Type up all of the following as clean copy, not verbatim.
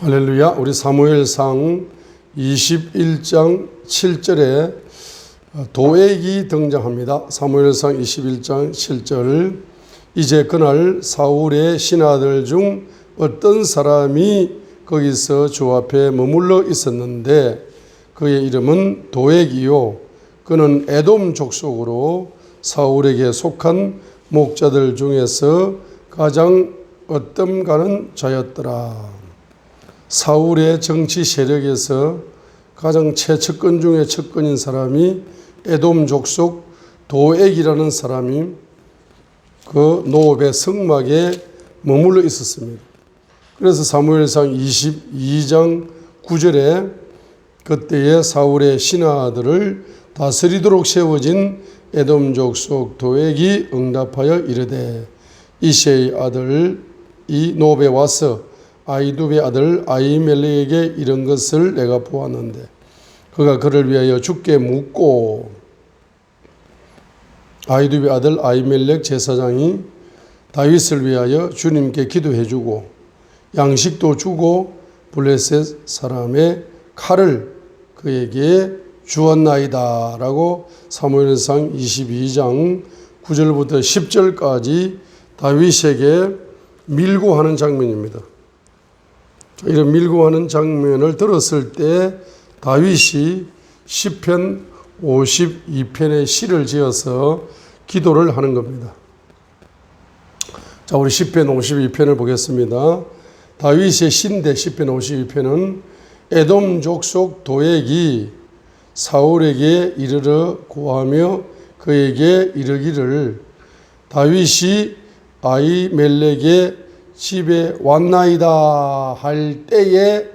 할렐루야. 우리 사무엘상 21장 7절에 도액이 등장합니다. 사무엘상 21장 7절. 이제 그날 사울의 신하들 중 어떤 사람이 거기서 주 앞에 머물러 있었는데 그의 이름은 도액이요 그는 에돔 족속으로 사울에게 속한 목자들 중에서 가장 어뜸가는 자였더라. 사울의 정치 세력에서 가장 최측근 중에 측근인 사람이 에돔 족속 도액이라는 사람이 그 노업의 성막에 머물러 있었습니다. 그래서 사무엘상 22장 9절에 그때에 사울의 신하들을 다스리도록 세워진 에돔 족속 도액이 응답하여 이르되 이새의 아들 이 노업에 와서 아이두베 아들 아히멜렉에게 이런 것을 내가 보았는데 그가 그를 위하여 주께 묻고 아히두베 아들 아히멜렉 제사장이 다윗을 위하여 주님께 기도해 주고 양식도 주고 블레셋 사람의 칼을 그에게 주었나이다 라고 사무엘상 22장 9절부터 10절까지 다윗에게 밀고하는 장면입니다. 이런 밀고하는 장면을 들었을 때 다윗이 시편 52편의 시를 지어서 기도를 하는 겁니다. 자, 우리 시편 52편을 보겠습니다. 다윗의 시인데 시편 52편은 에돔 족속 도액이 사울에게 이르러 고하며 그에게 이르기를 다윗이 아히멜렉의 집에 왔나이다 할 때에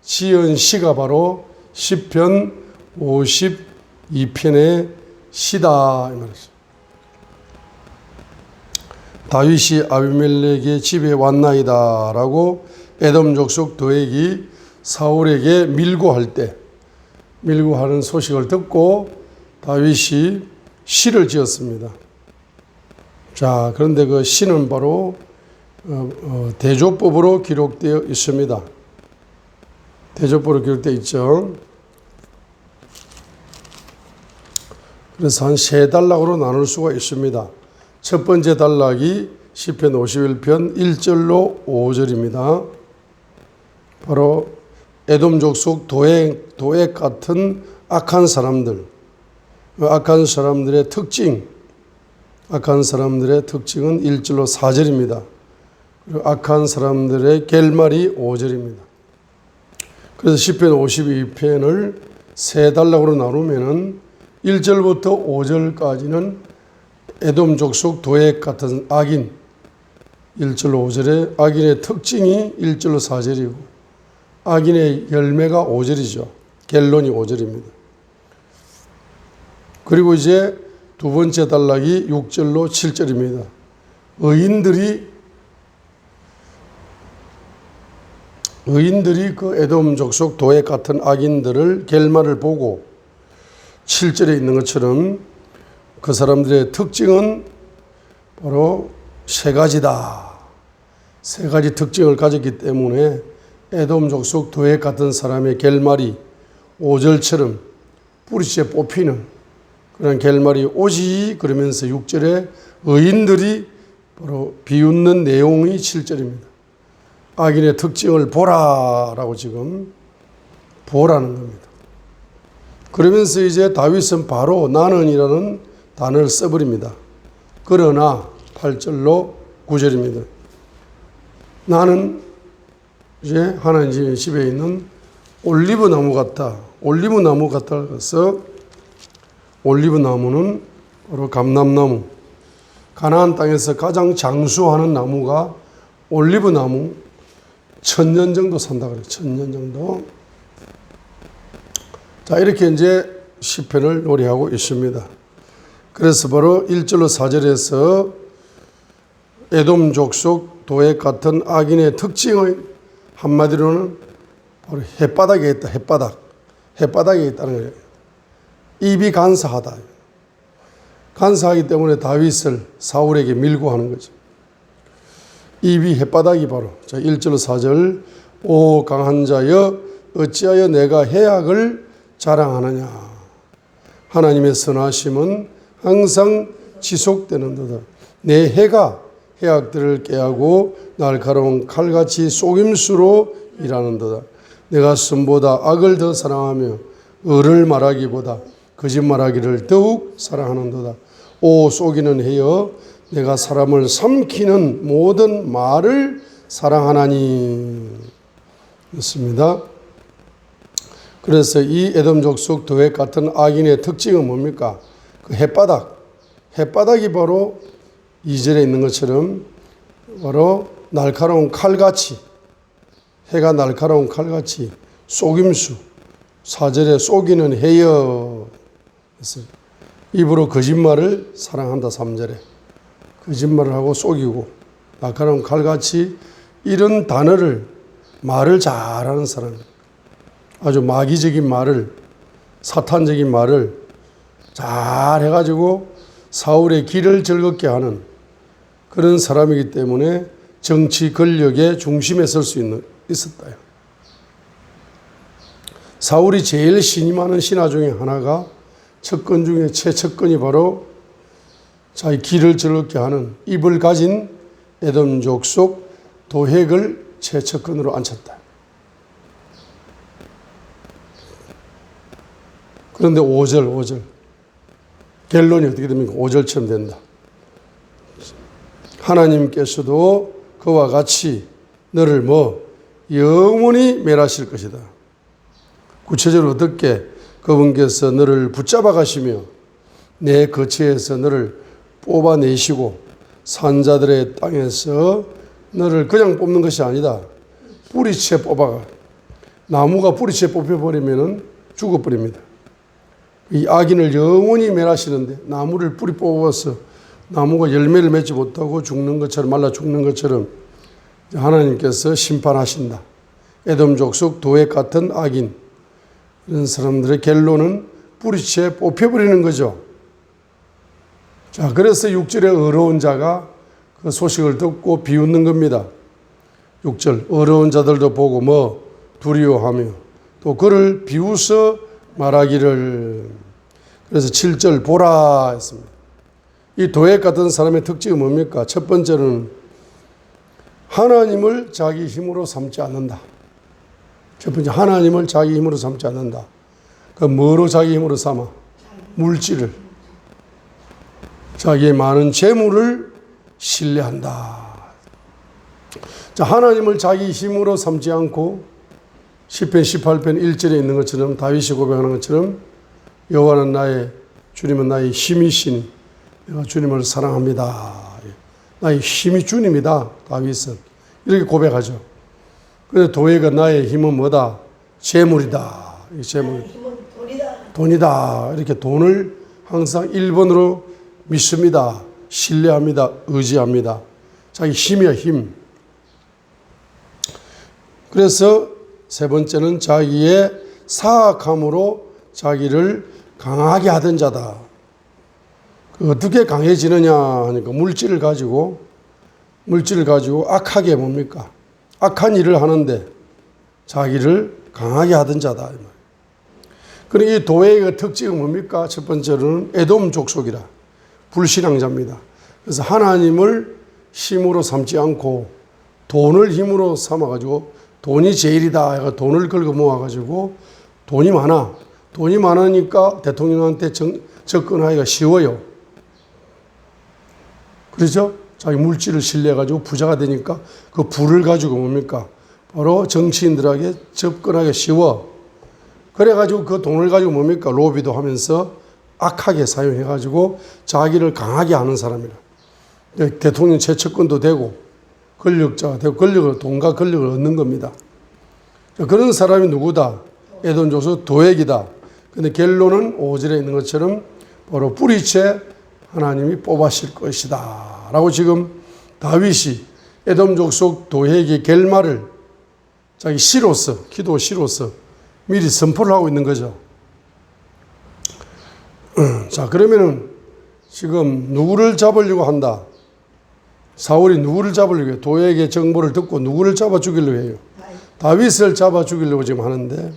지은 시가 바로 시편 52편의 시다 이 말이죠. 다윗이 아비멜렉의 집에 왔나이다 라고 에돔 족속 도액이 사울에게 밀고할 때 밀고하는 소식을 듣고 다윗이 시를 지었습니다. 자, 그런데 그 시는 바로 대조법으로 기록되어 있습니다. 대조법으로 기록되어 있죠. 그래서 한 세 단락으로 나눌 수가 있습니다. 첫 번째 단락이 시편 51편 1절로 5절입니다. 바로 에돔 족속 도액 같은 악한 사람들, 악한 사람들의 특징, 악한 사람들의 특징은 1절로 4절입니다. 그리고 악한 사람들의 결말이 5절입니다. 그래서 시편 52편을 세 단락으로 나누면은 1절부터 5절까지는 에돔 족속 도액 같은 악인 1절로 5절에 악인의 특징이 1절로 4절이고 악인의 열매가 5절이죠. 결론이 5절입니다. 그리고 이제 두 번째 단락이 6절로 7절입니다. 의인들이 그 에돔 족속 도액 같은 악인들을 결말을 보고 7절에 있는 것처럼 그 사람들의 특징은 바로 세 가지다. 세 가지 특징을 가졌기 때문에 에돔 족속 도액 같은 사람의 결말이 5절처럼 뿌리째 뽑히는 그런 결말이 오지 그러면서 6절에 의인들이 바로 비웃는 내용이 7절입니다. 악인의 특징을 보라라고 지금 보라는 겁니다. 그러면서 이제 다윗은 바로 나는이라는 단어를 써버립니다. 그러나 8절로 9절입니다. 나는 이제 하나님 집에 있는 올리브 나무 같다. 올리브 나무 같다 해서 올리브 나무는 바로 감람나무. 가나안 땅에서 가장 장수하는 나무가 올리브 나무. 1000년 정도 산다 그래요. 1000년 정도. 자, 이렇게 이제 시편을 노래하고 있습니다. 그래서 바로 1절로 4절에서 에돔 족속 도액 같은 악인의 특징의 한마디로는 바로 햇바닥에 있다. 햇바닥에 있다는 거예요. 입이 간사하다. 간사하기 때문에 다윗을 사울에게 밀고 하는 거죠. 입이 햇바닥이 바로 자 1절 4절 오 강한 자여 어찌하여 내가 해악을 자랑하느냐. 하나님의 선하심은 항상 지속되는도다. 내 해가 해악들을 깨하고 날카로운 칼같이 속임수로 일하는도다. 내가 선보다 악을 더 사랑하며 을을 말하기보다 거짓말하기를 더욱 사랑하는도다. 오 속이는 해여 내가 사람을 삼키는 모든 말을 사랑하나니. 였습니다. 그래서 이 에돔 족속 도액 같은 악인의 특징은 뭡니까? 그 햇바닥이 바로 2절에 있는 것처럼 바로 날카로운 칼같이, 해가 날카로운 칼같이 속임수, 4절에 속이는 해여, 입으로 거짓말을 사랑한다. 3절에 거짓말을 하고 속이고 날카로운 칼같이 이런 단어를 말을 잘하는 사람, 아주 마귀적인 말을, 사탄적인 말을 잘 해가지고 사울의 길을 즐겁게 하는 그런 사람이기 때문에 정치 권력의 중심에 설 수 있었다. 사울이 제일 신임하는 신하 중에 하나가 첩권 중에 최측권이 바로 자기 길을 즐겁게 하는 입을 가진 에돔 족속 도핵을 최측권으로 앉혔다. 그런데 5절 결론이 어떻게 됩니까? 5절처럼 된다. 하나님께서도 그와 같이 너를 영원히 멸하실 것이다. 구체적으로 어떻게? 그분께서 너를 붙잡아 가시며 내 거처에서 너를 뽑아내시고 산자들의 땅에서 너를 그냥 뽑는 것이 아니다. 뿌리채 뽑아가. 나무가 뿌리채 뽑혀버리면 죽어버립니다. 이 악인을 영원히 멸하시는데 나무를 뿌리 뽑아서 나무가 열매를 맺지 못하고 죽는 것처럼, 말라 죽는 것처럼 하나님께서 심판하신다. 에돔 족속 도액 같은 악인, 이런 사람들의 결론은 뿌리채 뽑혀버리는 거죠. 자, 그래서 6절에 어려운 자가 그 소식을 듣고 비웃는 겁니다. 6절 어려운 자들도 보고 두려워하며 또 그를 비웃어 말하기를. 그래서 7절 보라 했습니다. 이 도액 같은 사람의 특징은 뭡니까? 첫 번째는 하나님을 자기 힘으로 삼지 않는다. 첫 번째, 하나님을 자기 힘으로 삼지 않는다. 그 뭐로 자기 힘으로 삼아? 물질을. 자기의 많은 재물을 신뢰한다. 자, 하나님을 자기 힘으로 삼지 않고 10편 18편 1절에 있는 것처럼 다윗이 고백하는 것처럼 여호와는 나의, 주님은 나의 힘이시니 내가 주님을 사랑합니다. 나의 힘이 주님이다. 다윗은 이렇게 고백하죠. 그런데 도액은 나의 힘은 뭐다? 재물이다. 재물. 돈이다. 이렇게 돈을 항상 1번으로 믿습니다. 신뢰합니다. 의지합니다. 자기 힘이야, 힘. 그래서 세 번째는 자기의 사악함으로 자기를 강하게 하던 자다. 어떻게 강해지느냐 하니까 물질을 가지고 악하게 뭡니까? 악한 일을 하는데 자기를 강하게 하던 자다. 그리고 이 도액의 특징은 뭡니까? 첫 번째로는 에돔 족속이라. 불신앙자입니다. 그래서 하나님을 힘으로 삼지 않고 돈을 힘으로 삼아가지고 돈이 제일이다 해가 돈을 긁어 모아가지고 돈이 많으니까 대통령한테 접근하기가 쉬워요. 그렇죠? 자기 물질을 신뢰해가지고 부자가 되니까 그 부를 가지고 뭡니까? 바로 정치인들에게 접근하기 쉬워. 그래가지고 그 돈을 가지고 뭡니까? 로비도 하면서 악하게 사용해가지고 자기를 강하게 하는 사람이라. 대통령 최측근도 되고 권력자가 되고 돈과 권력을 얻는 겁니다. 그런 사람이 누구다? 에돔 족속 도액이다. 근데 결론은 5절에 있는 것처럼 바로 뿌리채 하나님이 뽑아실 것이다. 라고 지금 다윗이 에돔 족속 도액의 결말을 자기 시로서, 기도 시로서 미리 선포를 하고 있는 거죠. 자, 그러면은 지금 누구를 잡으려고 한다? 사울이 누구를 잡으려고 해요? 도액의 정보를 듣고 누구를 잡아 죽이려고 해요? 다윗을 잡아 죽이려고 지금 하는데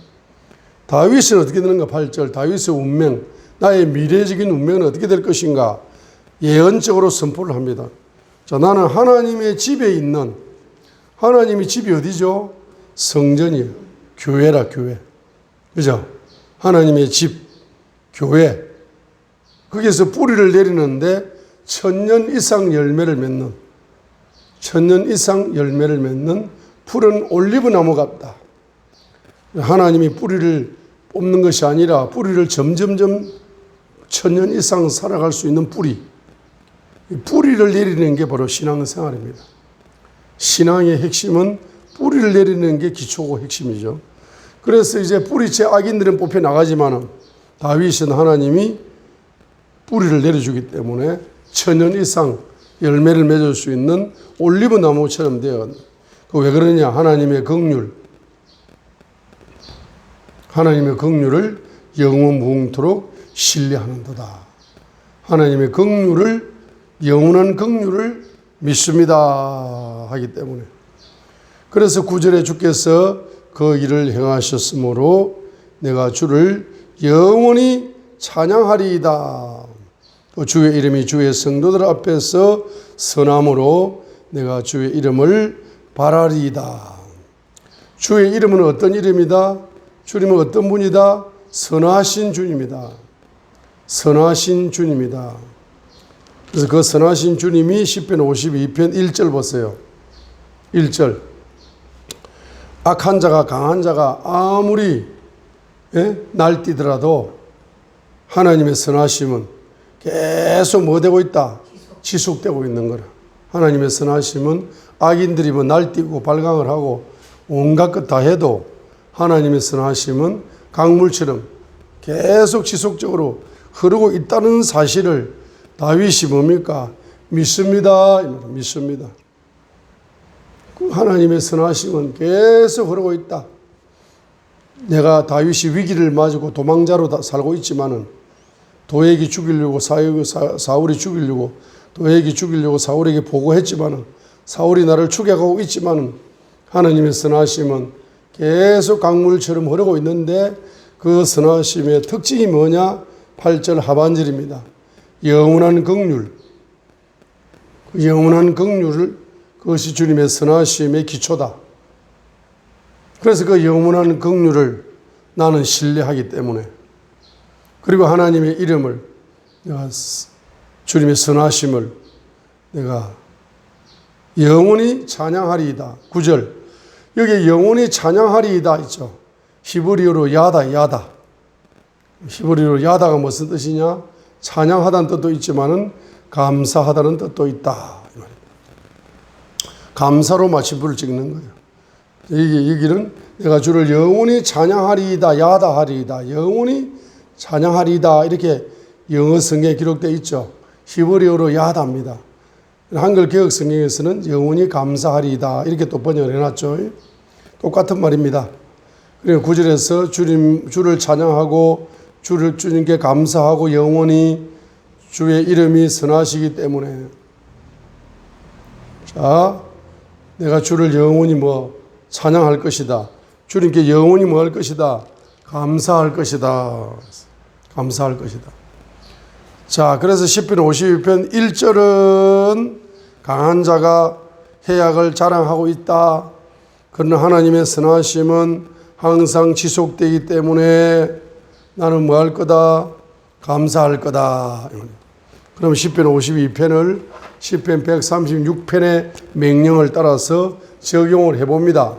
다윗은 어떻게 되는가? 8절 다윗의 운명, 나의 미래적인 운명은 어떻게 될 것인가? 예언적으로 선포를 합니다. 자, 나는 하나님의 집에 있는, 하나님의 집이 어디죠? 성전이에요. 교회라, 교회. 그죠? 하나님의 집, 교회. 거기에서 뿌리를 내리는데 1000년 이상 열매를 맺는, 1000년 이상 열매를 맺는 푸른 올리브 나무 같다. 하나님이 뿌리를 뽑는 것이 아니라 뿌리를 점점점 1000년 이상 살아갈 수 있는 뿌리. 뿌리를 내리는 게 바로 신앙생활입니다. 신앙의 핵심은 뿌리를 내리는 게 기초고 핵심이죠. 그래서 이제 뿌리째 악인들은 뽑혀 나가지만 다윗은 하나님이 뿌리를 내려주기 때문에 1000년 이상 열매를 맺을 수 있는 올리브 나무처럼 되어. 왜 그러냐? 하나님의 긍휼. 하나님의 긍휼을 영원 무궁토록 신뢰하는도다. 하나님의 긍휼을, 영원한 긍휼을 믿습니다 하기 때문에. 그래서 9절에 주께서 그 일을 행하셨으므로 내가 주를 영원히 찬양하리이다. 또 주의 이름이 주의 성도들 앞에서 선함으로 내가 주의 이름을 바라리이다. 주의 이름은 어떤 이름이다? 주님은 어떤 분이다? 선하신 주님이다. 선하신 주님이다. 그래서 그 선하신 주님이 시편 52편 1절 보세요. 1절. 악한 자가, 강한 자가 아무리 날뛰더라도 하나님의 선하심은 계속 뭐 되고 있다? 지속되고 있는 거라. 하나님의 선하심은 악인들이 뭐 날뛰고 발광을 하고 온갖 것 다 해도 하나님의 선하심은 강물처럼 계속 지속적으로 흐르고 있다는 사실을 다윗이 뭡니까? 믿습니다. 믿습니다. 하나님의 선하심은 계속 흐르고 있다. 내가 다윗이 위기를 맞고 도망자로 살고 있지만은 도액이 죽이려고 사울이 죽이려고 도액이 죽이려고 사울에게 보고했지만은 사울이 나를 추격하고 있지만은 하나님의 선하심은 계속 강물처럼 흐르고 있는데 그 선하심의 특징이 뭐냐? 8절 하반절입니다. 영원한 긍휼. 영원한 긍휼을 그것이 주님의 선하심의 기초다. 그래서 그 영원한 긍휼을 나는 신뢰하기 때문에 그리고 하나님의 이름을 내가 주님의 선하심을 내가 영원히 찬양하리이다. 9절 여기 영원히 찬양하리이다 있죠. 히브리어로 야다. 히브리어로 야다가 무슨 뜻이냐? 찬양하다는 뜻도 있지만은 감사하다는 뜻도 있다. 감사로 마침표를 찍는 거예요. 여기는 내가 주를 영원히 찬양하리이다, 야다하리이다, 영원히 찬양하리이다 이렇게 영어 성경에 기록되어 있죠. 히브리어로 야다입니다. 한글 개혁 성경에서는 영원히 감사하리이다 이렇게 또 번역을 해놨죠. 똑같은 말입니다. 그리고 9절에서 주를 찬양하고 주님께 감사하고 영원히 주의 이름이 선하시기 때문에 자 내가 주를 영원히 찬양할 것이다. 주님께 영원히 할 것이다. 감사할 것이다. 감사할 것이다. 자, 그래서 시편 52편 1절은 강한 자가 해악을 자랑하고 있다. 그러나 하나님의 선하심은 항상 지속되기 때문에 나는 할 거다? 감사할 거다. 그럼 시편 52편을 시편 136편의 명령을 따라서 적용을 해봅니다.